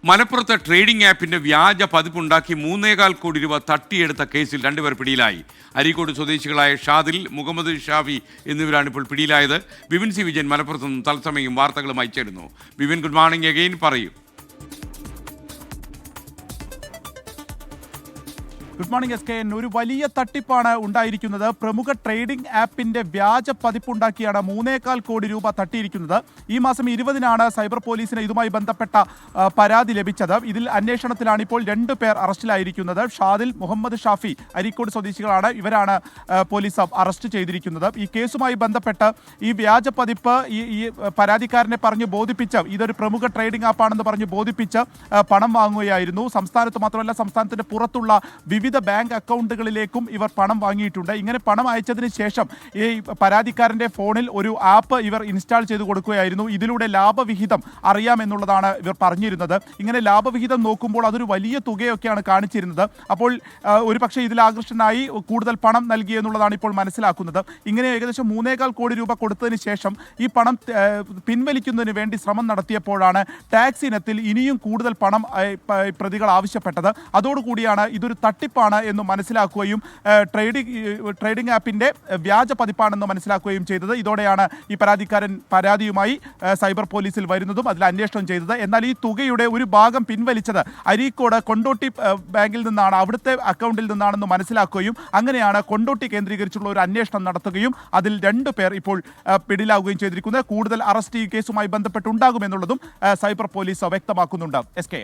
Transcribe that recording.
മലപ്പുറത്ത് ട്രേഡിംഗ് ആപ്പിന്റെ വ്യാജ പതിപ്പുണ്ടാക്കി 3.25 കോടി രൂപ തട്ടിയെടുത്ത കേസിൽ 2 പേർ പിടിയിലായി. അരീക്കോട് സ്വദേശികളായ ഷാദിൽ, മുഹമ്മദ് ഷാഫി എന്നിവരാണ് ഇപ്പോൾ പിടിയിലായത്. വിപിൻ സി വിജയൻ മലപ്പുറത്ത് നിന്നും തത്സമയം വാർത്തകളുമായി ചേരുന്നു. വിപിൻ, ഗുഡ് മോർണിംഗ് അഗെയിൻ, പറയൂ. Good morning S K N. ഒരു വലിയ തട്ടിപ്പാണ് ഉണ്ടായിരിക്കുന്നത്. പ്രമുഖ ട്രേഡിംഗ് ആപ്പിന്റെ വ്യാജ പതിപ്പുണ്ടാക്കിയാണ് 3.25 കോടി രൂപ തട്ടിയിരിക്കുന്നത്. ഈ മാസം 20-നാണ് സൈബർ പോലീസിന് ഇതുമായി ബന്ധപ്പെട്ട പരാതി ലഭിച്ചത്. ഇതിൽ അന്വേഷണത്തിലാണ് ഇപ്പോൾ 2 പേർ അറസ്റ്റിലായിരിക്കുന്നത്. ഷാദിൽ, മുഹമ്മദ് ഷാഫി അരീക്കോട് സ്വദേശികളാണ്. ഇവരാണ് പോലീസ് അറസ്റ്റ് ചെയ്തിരിക്കുന്നത്. ഈ കേസുമായി ബന്ധപ്പെട്ട് ഈ വ്യാജ പതിപ്പ് ഈ പരാതിക്കാരനെ പറഞ്ഞ് ബോധിപ്പിച്ച് ഇതൊരു പ്രമുഖ ട്രേഡിംഗ് ആപ്പാണെന്ന് പറഞ്ഞ് ബോധിപ്പിച്ച് പണം വാങ്ങുകയായിരുന്നു. സംസ്ഥാനത്ത് മാത്രമല്ല, സംസ്ഥാനത്തിന്റെ പുറത്തുള്ള വിവിധ ബാങ്ക് അക്കൗണ്ടുകളിലേക്കും ഇവർ പണം വാങ്ങിയിട്ടുണ്ട്. ഇങ്ങനെ പണം അയച്ചതിന് ശേഷം ഈ പരാതിക്കാരന്റെ ഫോണിൽ ഒരു ആപ്പ് ഇവർ ഇൻസ്റ്റാൾ ചെയ്ത് കൊടുക്കുകയായിരുന്നു. ഇതിലൂടെ ലാഭവിഹിതം അറിയാമെന്നുള്ളതാണ് ഇവർ പറഞ്ഞിരുന്നത്. ഇങ്ങനെ ലാഭവിഹിതം നോക്കുമ്പോൾ അതൊരു വലിയ തുകയൊക്കെയാണ് കാണിച്ചിരുന്നത്. അപ്പോൾ ഒരു പക്ഷേ ഇതിൽ ആകർഷണനായി കൂടുതൽ പണം നൽകി എന്നുള്ളതാണ് ഇപ്പോൾ മനസ്സിലാക്കുന്നത്. ഇങ്ങനെ ഏകദേശം 3.25 കോടി രൂപ കൊടുത്തതിന് ശേഷം ഈ പണം പിൻവലിക്കുന്നതിന് വേണ്ടി ശ്രമം നടത്തിയപ്പോഴാണ് ടാക്സ് ഇനത്തിൽ ഇനിയും കൂടുതൽ പണം പ്രതികൾ ആവശ്യപ്പെട്ടത്. അതോടുകൂടിയാണ് ഇതൊരു തട്ടിപ്പാണ് എന്ന് മനസ്സിലാക്കുകയും ട്രേഡിംഗ് ആപ്പിന്റെ വ്യാജ പതിപ്പാണെന്ന് മനസ്സിലാക്കുകയും ചെയ്തത്. ഇതോടെയാണ് ഈ പരാതിക്കാരൻ പരാതിയുമായി സൈബർ പോലീസിൽ വരുന്നതും അതിൽ അന്വേഷണം ചെയ്തത്. എന്നാൽ ഈ തുകയുടെ ഒരു ഭാഗം പിൻവലിച്ചത് അരീക്കോട് കൊണ്ടോട്ടി ബാങ്കിൽ നിന്നാണ്, അവിടുത്തെ അക്കൗണ്ടിൽ നിന്നാണെന്ന് മനസ്സിലാക്കുകയും അങ്ങനെയാണ് കൊണ്ടോട്ടി കേന്ദ്രീകരിച്ചുള്ള ഒരു അന്വേഷണം നടത്തുകയും അതിൽ 2 പേർ ഇപ്പോൾ പിടിയിലാവുകയും ചെയ്തിരിക്കുന്നത്. കൂടുതൽ അറസ്റ്റ് ഈ കേസുമായി ബന്ധപ്പെട്ടുണ്ടാകുമെന്നുള്ളതും സൈബർ പോലീസ് വ്യക്തമാക്കുന്നുണ്ട്. S K.